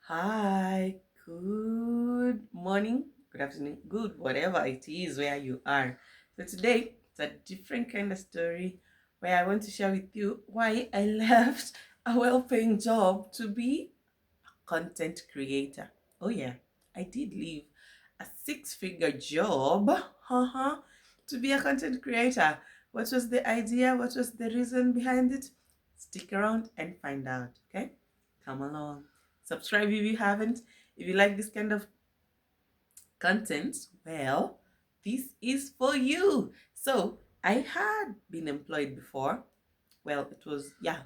Hi, good morning, good afternoon, good whatever it is where you are. So today it's a different kind of story where I want to share with you why I left a well-paying job to be a content creator. Oh yeah, I did leave a six-figure job, to be a content creator. What was the idea? What was the reason behind it? Stick around and find out, okay? Come along. Subscribe if you haven't. If you like this kind of content, well, this is for you. So, I had been employed before. Well, it was, yeah,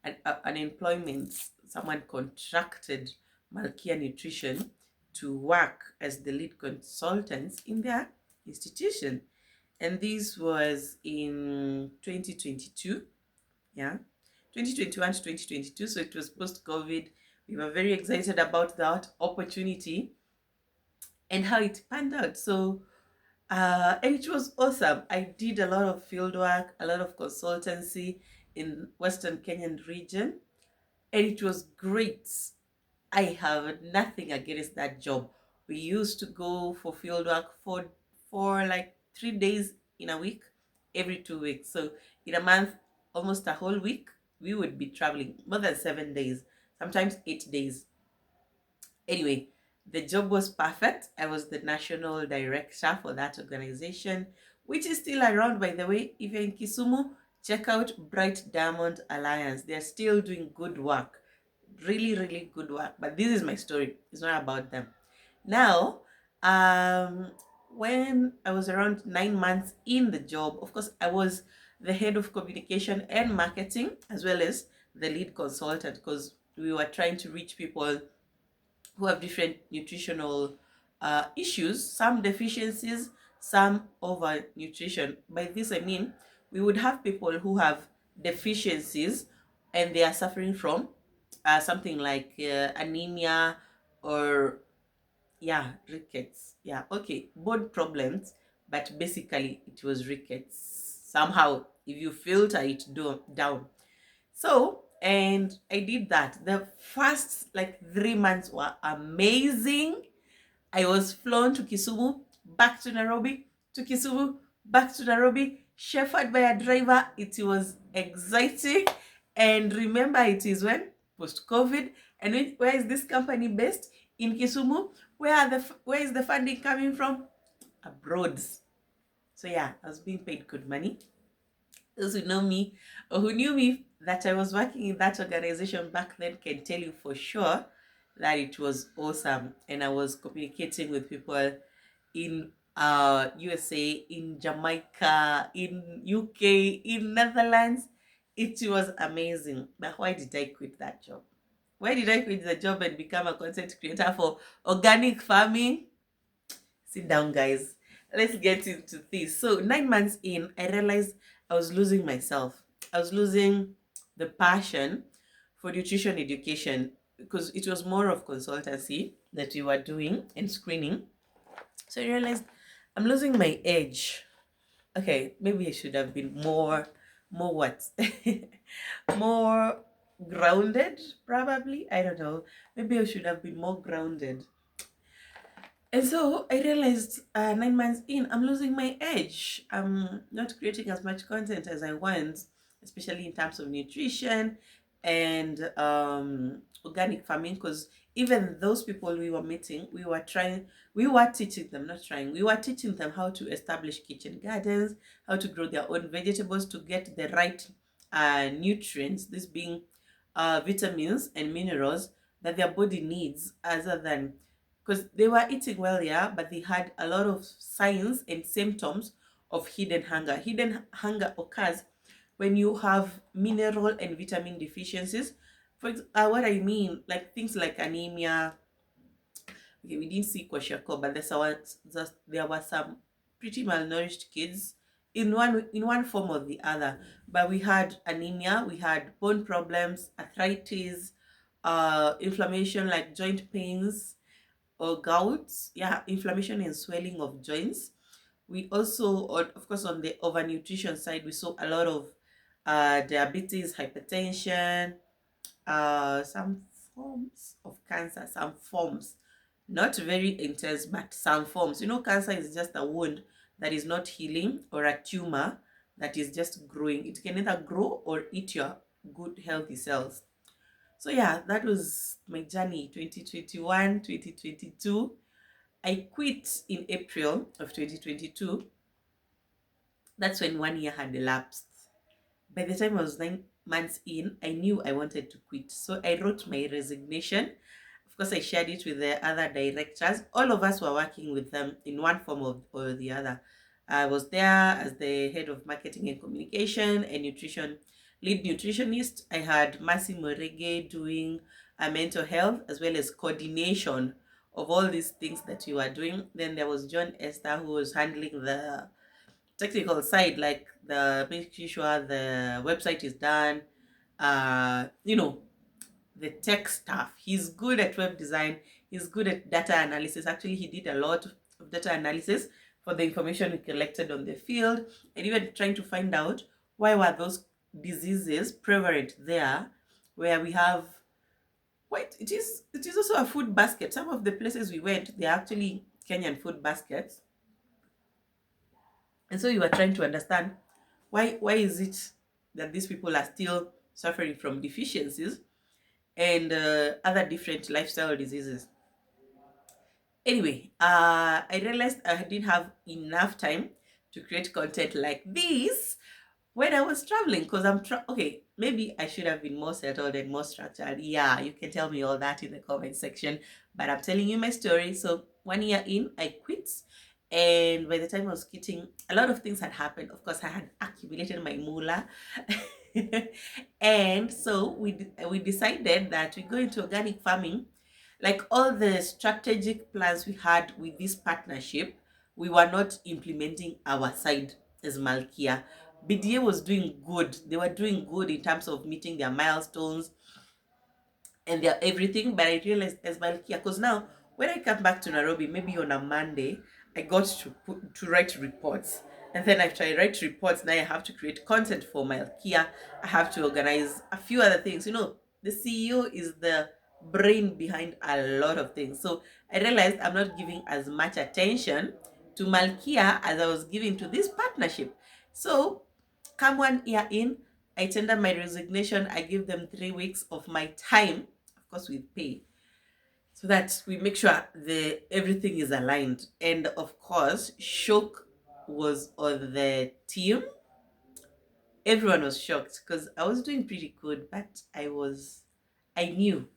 an employment. Someone contracted Malkia Nutrition to work as the lead consultants in their institution. And this was in 2022. Yeah, 2021 to 2022. So it was post COVID. We were very excited about that opportunity and how it panned out. So, and it was awesome. I did a lot of field work, a lot of consultancy in Western Kenyan region, and it was great. I have nothing against that job. We used to go for field work for like 3 days in a week, every 2 weeks. So in a month, almost a whole week, we would be traveling more than 7 days, sometimes 8 days. Anyway, the job was perfect. I was the national director for that organization, which is still around, by the way. If you're in Kisumu, check out Bright Diamond Alliance. They're still doing good work, really, really good work. But this is my story. It's not about them. Now, um, when I was around 9 months in the job, of course, I was the head of communication and marketing as well as the lead consultant because we were trying to reach people who have different nutritional issues, some deficiencies, some over nutrition. By this, I mean we would have people who have deficiencies and they are suffering from something like anemia or, yeah, rickets. Yeah, okay, bone problems, but basically it was rickets. Somehow, if you filter it down, so, and I did that. The first like 3 months were amazing. I was flown to Kisumu, back to Nairobi, to Kisumu, back to Nairobi, chauffeured by a driver. It was exciting. And remember, it is when post COVID. And where is this company based? In Kisumu. Where is the funding coming from? Abroad. So yeah, I was being paid good money. Those who know me or who knew me that I was working in that organization back then can tell you for sure that it was awesome. And I was communicating with people in USA, in Jamaica, in UK, in Netherlands. It was amazing. But why did I quit that job? Why did I quit the job and become a content creator for organic farming? Sit down, guys. Let's get into this. So, 9 months in, I realized I was losing myself. I was losing the passion for nutrition education because it was more of consultancy that we were doing and screening. So, I realized I'm losing my edge. Okay, maybe I should have been more what? More grounded, probably. I don't know. Maybe I should have been more grounded. And so I realized 9 months in, I'm losing my edge. I'm not creating as much content as I want, especially in terms of nutrition and organic farming. Because even those people we were meeting, we were teaching them, not trying, we were teaching them how to establish kitchen gardens, how to grow their own vegetables to get the right nutrients, this being vitamins and minerals that their body needs, other than because they were eating well, yeah, but they had a lot of signs and symptoms of hidden hunger. Hidden hunger occurs when you have mineral and vitamin deficiencies. What I mean, like things like anemia. Okay, we didn't see kwashiorkor, but there were some pretty malnourished kids in one form or the other. But we had anemia, we had bone problems, arthritis, inflammation like joint pains or gout, yeah, inflammation and swelling of joints. We also, of course, on the overnutrition side, we saw a lot of diabetes, hypertension, some forms of cancer, some forms, not very intense, but some forms. Cancer is just a wound that is not healing, or a tumor that is just growing. It can either grow or eat your good, healthy cells. So, yeah, that was my journey 2021, 2022. I quit in April of 2022. That's when 1 year had elapsed. By the time I was 9 months in, I knew I wanted to quit. So I wrote my resignation. Of course, I shared it with the other directors. All of us were working with them in one form or the other. I was there as the head of marketing and communication and nutrition, lead nutritionist. I had Massimo Rege doing mental health, as well as coordination of all these things that you are doing. Then there was John Esther, who was handling the technical side, like the making sure the website is done, uh you know the tech stuff. He's good at web design, he's good at data analysis. Actually, he did a lot of data analysis for the information we collected on the field, and even trying to find out why were those diseases prevalent there, where we have quite, it is also a food basket. Some of the places we went, they're actually Kenyan food baskets. And so you are trying to understand why is it that these people are still suffering from deficiencies and other different lifestyle diseases. Anyway, I realized I didn't have enough time to create content like this when I was traveling, because okay, maybe I should have been more settled and more structured. Yeah, you can tell me all that in the comment section, but I'm telling you my story. So 1 year in, I quit, and by the time I was quitting, a lot of things had happened. Of course, I had accumulated my moolah. And so we decided that we go into organic farming. Like, all the strategic plans we had with this partnership, we were not implementing our side as Malkia. BDA was doing good. They were doing good in terms of meeting their milestones and their everything. But I realized as Malkia, because now when I come back to Nairobi, maybe on a Monday, I got to write reports. And then after I write reports, now I have to create content for Malkia. I have to organize a few other things. The CEO is the brain behind a lot of things. So I realized I'm not giving as much attention to Malkia as I was giving to this partnership. So come 1 year in, I tender my resignation. I give them 3 weeks of my time, of course with pay, so that we make sure the everything is aligned. And of course, Shock was on the team. Everyone was shocked because I was doing pretty good, but I knew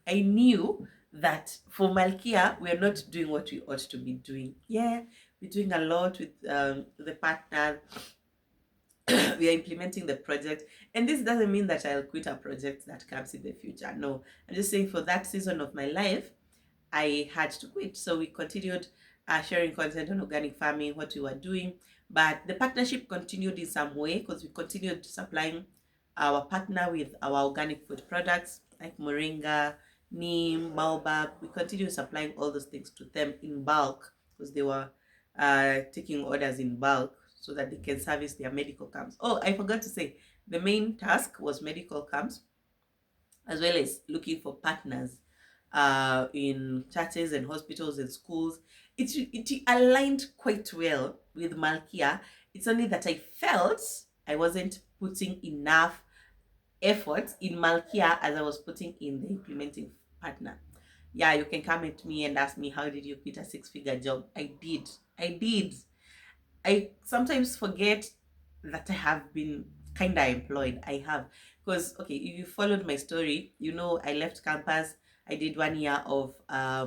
that for Malkia, we're not doing what we ought to be doing. Yeah, we're doing a lot with the partner. We are implementing the project, and this doesn't mean that I'll quit a project that comes in the future. No, I'm just saying for that season of my life, I had to quit. So we continued sharing content on organic farming, what we were doing, but the partnership continued in some way, because we continued supplying our partner with our organic food products like moringa, neem, baobab. We continued supplying all those things to them in bulk, because they were taking orders in bulk so that they can service their medical camps. Oh, I forgot to say, the main task was medical camps, as well as looking for partners in churches and hospitals and schools. It aligned quite well with Malkia. It's only that I felt I wasn't putting enough effort in Malkia as I was putting in the implementing partner. Yeah, you can come at me and ask me, how did you quit a 6-figure job? I did. I sometimes forget that I have been kind of employed. I have. Because, okay, if you followed my story, I left campus. I did 1 year of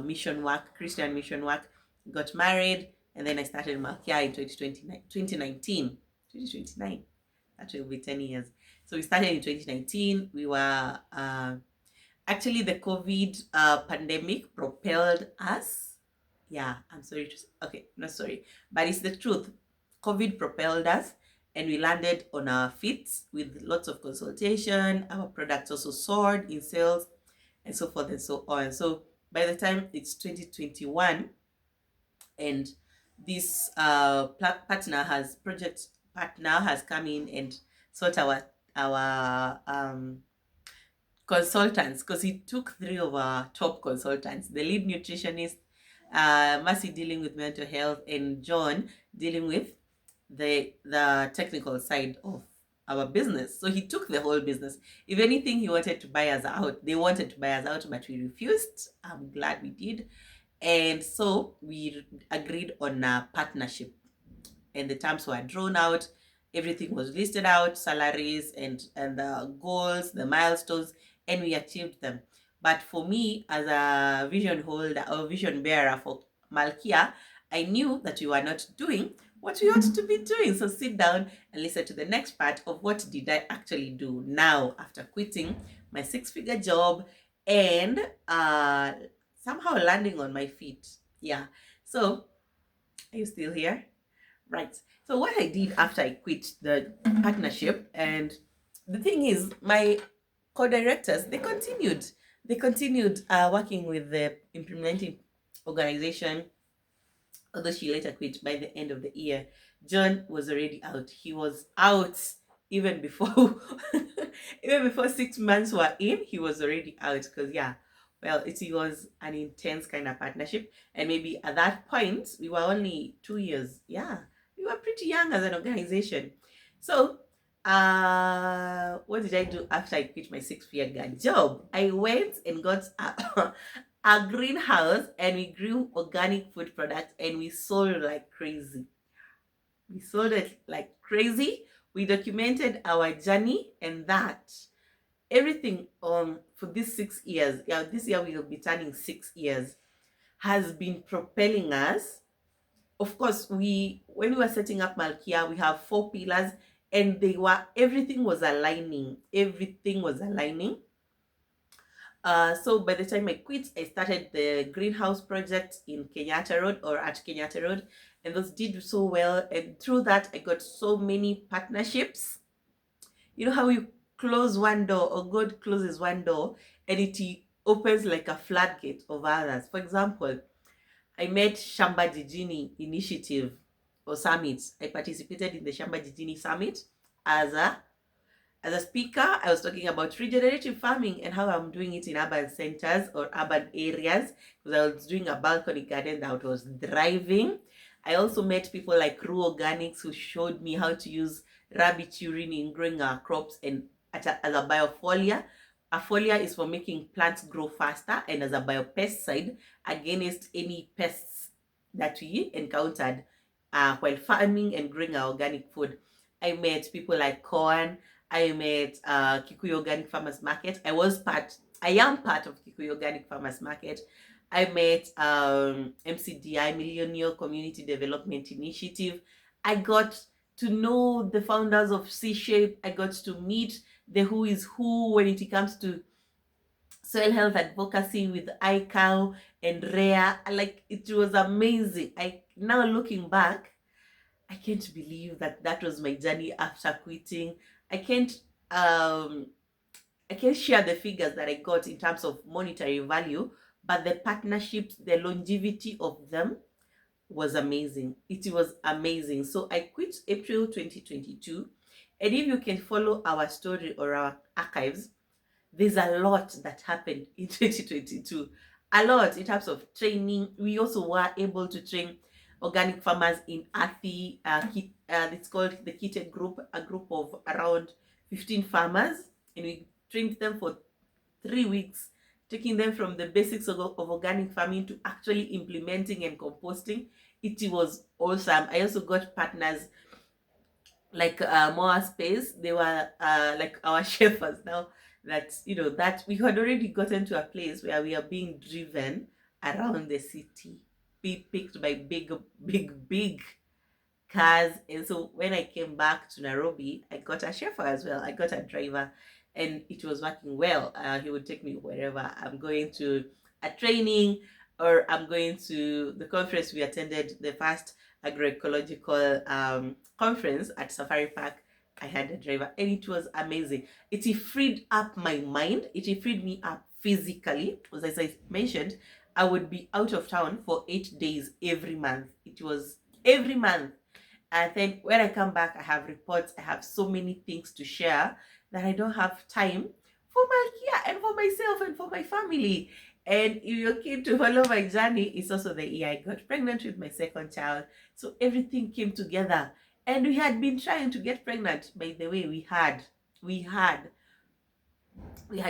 mission work, Christian mission work, got married, and then I started Malkia in 2019. 2029. That will be 10 years. So we started in 2019. We were actually, the COVID pandemic propelled us. Yeah, I'm sorry okay, not sorry, but it's the truth. COVID propelled us, and we landed on our feet with lots of consultation. Our products also soared in sales, and so forth and so on. So by the time it's 2021, and this project partner has come in and sort our consultants, because he took three of our top consultants, the lead nutritionist, Mercy dealing with mental health, and John dealing with the technical side of our business. So he took the whole business. If anything, he wanted to buy us out. They wanted to buy us out, but we refused. I'm glad we did. And so we agreed on a partnership, and the terms were drawn out. Everything was listed out, salaries and the goals, the milestones, and we achieved them. But for me, as a vision holder or vision bearer for Malkia, I knew that we were not doing what we ought to be doing. So sit down and listen to the next part of what did I actually do now after quitting my six-figure job and somehow landing on my feet. Yeah. So are you still here? Right. So what I did after I quit the partnership, and the thing is, my co-directors, they continued working with the implementing organization, although she later quit by the end of the year. John was already out. He was out even before even before 6 months were in, he was already out. Because yeah, well, it was an intense kind of partnership. And maybe at that point we were only 2 years. Yeah, we were pretty young as an organization. So what did I do after I quit my six-figure job? I went and got a greenhouse, and we grew organic food products, and we sold like crazy. We sold it like crazy. We documented our journey, and that everything for these 6 years, yeah, this year we will be turning 6 years, has been propelling us. Of course, when we were setting up Malkia, we have 4 pillars, and everything was aligning. Everything was aligning. So by the time I quit, I started the greenhouse project in Kenyatta Road, or at Kenyatta Road, and those did so well. And through that, I got so many partnerships. You know how you close one door, or God closes one door, and it opens like a floodgate of others. For example, I met Shamba Jijini Initiative or Summit. I participated in the Shamba Jijini Summit as a speaker. I was talking about regenerative farming and how I'm doing it in urban centers or urban areas, because I was doing a balcony garden that was thriving. I also met people like Ru Organics, who showed me how to use rabbit urine in growing our crops and as a biofoliar. A foliar is for making plants grow faster, and as a biopesticide against any pests that we encountered while farming and growing our organic food. I met people like Corn. I met Kikuyu Organic Farmers Market. I am part of Kikuyu Organic Farmers Market. I met MCDI, Millennial Community Development Initiative. I got to know the founders of C-Shape. I got to meet the who is who when it comes to soil health advocacy with iCow and Rare. Like, it was amazing. Now looking back, I can't believe that was my journey after quitting. I can't share the figures that I got in terms of monetary value, but the partnerships, the longevity of them was amazing. It was amazing. So I quit April 2022. And if you can follow our story or our archives, there's a lot that happened in 2022. A lot in terms of training. We also were able to train organic farmers in Athi. It's called the Kitted Group, a group of around 15 farmers, and we trained them for 3 weeks, taking them from the basics of organic farming to actually implementing and composting. It was awesome. I also got partners like More Space. They were like our shepherds now, that that we had already gotten to a place where we are being driven around the city, be picked by big cars. And so when I came back to Nairobi, I got a chauffeur as well. I got a driver, and it was working well. He would take me wherever I'm going to a training, or I'm going to the conference. We attended the first agroecological conference at Safari Park. I had a driver, and it was amazing. It freed up my mind. It freed me up physically. Because as I mentioned, I would be out of town for 8 days every month. It was every month. And then when I come back, I have reports. I have so many things to share that I don't have time for Malkia and for myself and for my family. And if you're keen to follow my journey, it's also the year I got pregnant with my second child. So everything came together. And we had been trying to get pregnant. By the way, we had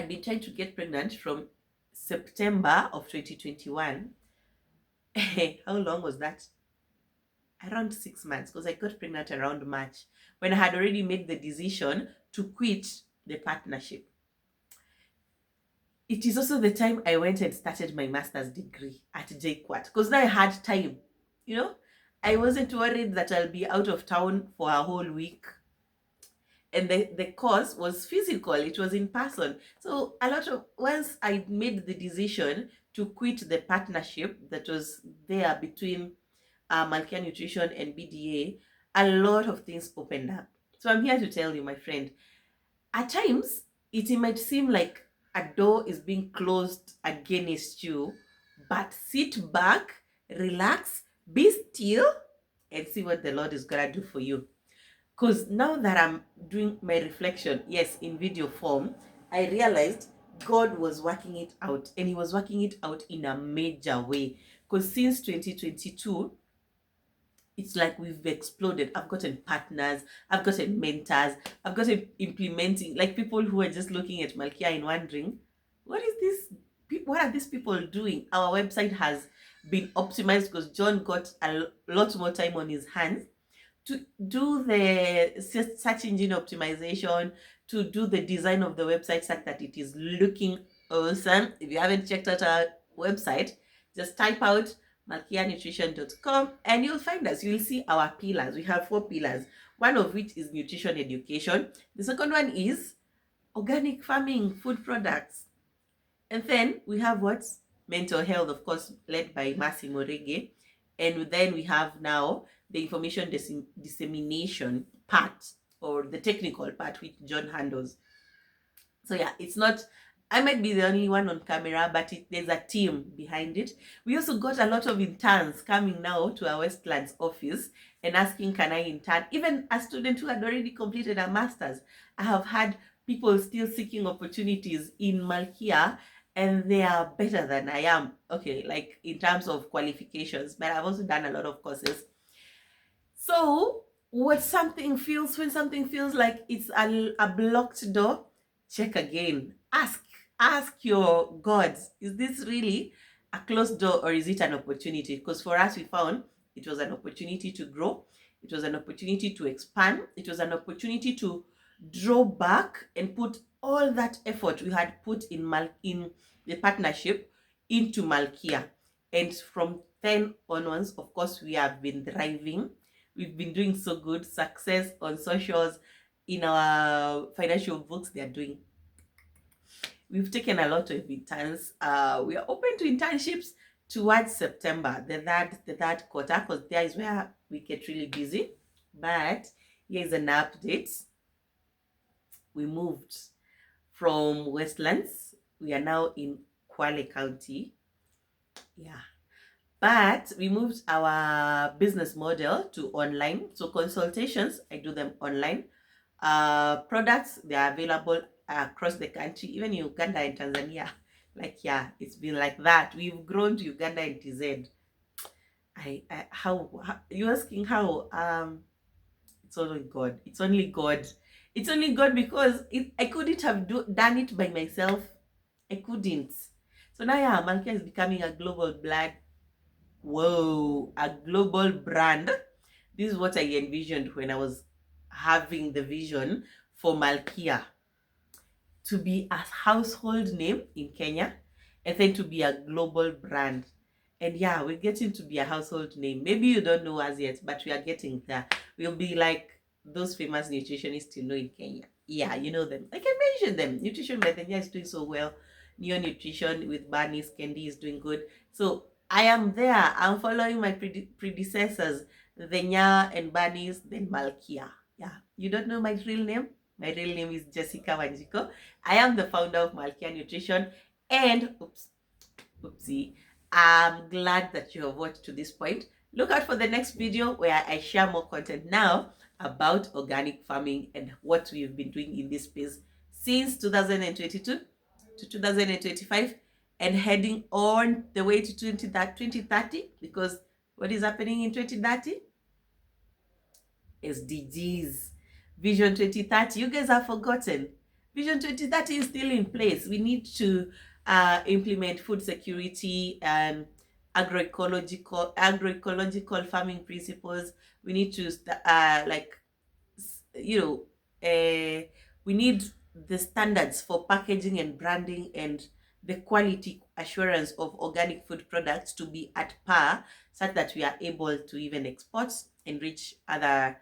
been trying to get pregnant from September of 2021. How long was that? Around 6 months, because I got pregnant around March when I had already made the decision to quit the partnership. It is also the time I went and started my master's degree at JKUAT, because now I had time. You know, I wasn't worried that I'll be out of town for a whole week. And the course was physical, it was in person. So once I made the decision to quit the partnership that was there between Malkia Nutrition and BDA, a lot of things opened up. So I'm here to tell you, my friend, at times it might seem like a door is being closed against you, but sit back, relax, be still, and see what the Lord is gonna do for you. Because now that I'm doing my reflection, yes, in video form, I realized God was working it out, and He was working it out in a major way. Because since 2022, it's like we've exploded. I've gotten partners, I've gotten mentors, I've gotten implementing, like people who are just looking at Malkia and wondering, what is this? What are these people doing? Our website has been optimized because John got a lot more time on his hands to do the search engine optimization, to do the design of the website such that it is looking awesome. If you haven't checked out our website, just type out malkianutrition.com and you'll find us. You'll see our pillars. We have 4 pillars, one of which is nutrition education. The second one is organic farming, food products. And then we have what? Mental health, of course, led by Massimo Rege. And then we have now the information dissemination part, or the technical part, which John handles. So yeah, it's not, I might be the only one on camera, but there's a team behind it. We also got a lot of interns coming now to our Westlands office and asking, can I intern? Even a student who had already completed a master's. I have had people still seeking opportunities in Malkia, and they are better than I am. Okay, like in terms of qualifications, but I've also done a lot of courses. So when something feels like it's a blocked door, check again. Ask your gods, is this really a closed door or is it an opportunity? Because for us, we found it was an opportunity to grow. It was an opportunity to expand. It was an opportunity to draw back and put all that effort we had put in the partnership into Malkia. And from then onwards, of course, we have been thriving. We've been doing so good. Success on socials, in our financial books, they are doing. We've taken a lot of interns. We are open to internships towards September, the third quarter, because there is where we get really busy. But here's an update. We moved from Westlands. We are now in Kwale County. Yeah. But we moved our business model to online. So consultations, I do them online. Products, they are available across the country, even in Uganda and Tanzania. Like, yeah, it's been like that. We've grown to Uganda and TZ. How you're asking how? It's only God. It's only God. It's only God, because I couldn't have done it by myself. I couldn't. So now, yeah, Malkia is becoming a global brand. Whoa, a global brand. This is what I envisioned when I was having the vision for Malkia, to be a household name in Kenya and then to be a global brand. And yeah, we're getting to be a household name. Maybe you don't know us yet, but we are getting there. We'll be like those famous nutritionists you know in Kenya. Yeah, you know them. I can mention them. Nutrition by Kenya is doing so well. Neo Nutrition with Barney's Candy is doing good. So I am there. I'm following my predecessors, the Nya and Barney's, then Malkia. Yeah, you don't know my real name? My real name is Jessica Wanjiko. I am the founder of Malkia Nutrition, and oopsie, I'm glad that you have watched to this point. Look out for the next video where I share more content now about organic farming and what we've been doing in this space since 2022 to 2025 and heading on the way to 2030, because what is happening in 2030? SDGs. Vision 2030. You guys have forgotten. Vision 2030 is still in place. We need to implement food security and agroecological farming principles. We need to you know we need the standards for packaging and branding and the quality assurance of organic food products to be at par, such that we are able to even export and reach other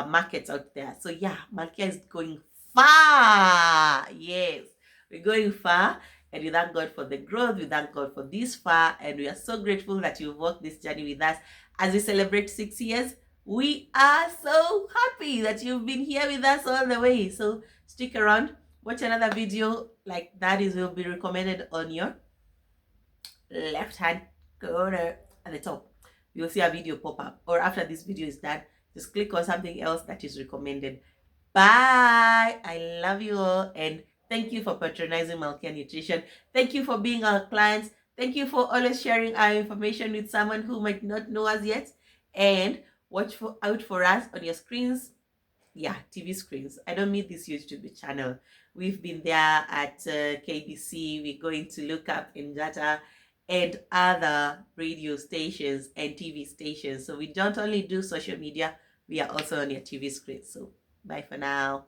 markets out there. So yeah, Malkia is going far. Yes, we're going far, and we thank God for the growth. We thank God for this far, and we are so grateful that you've walked this journey with us as we celebrate 6 years. We are so happy that you've been here with us all the way. So stick around, watch another video like that will be recommended on your left hand corner at the top. You'll see a video pop up, or after this video is done, just click on something else that is recommended. Bye. I love you all, and thank you for patronizing Malkia Nutrition. Thank you for being our clients. Thank you for always sharing our information with someone who might not know us yet. And watch out for us on your screens. Yeah, TV screens. I don't mean this YouTube channel. We've been there at KBC. We're going to look up in data and other radio stations and TV stations. So we don't only do social media, we are also on your TV screen. So bye for now.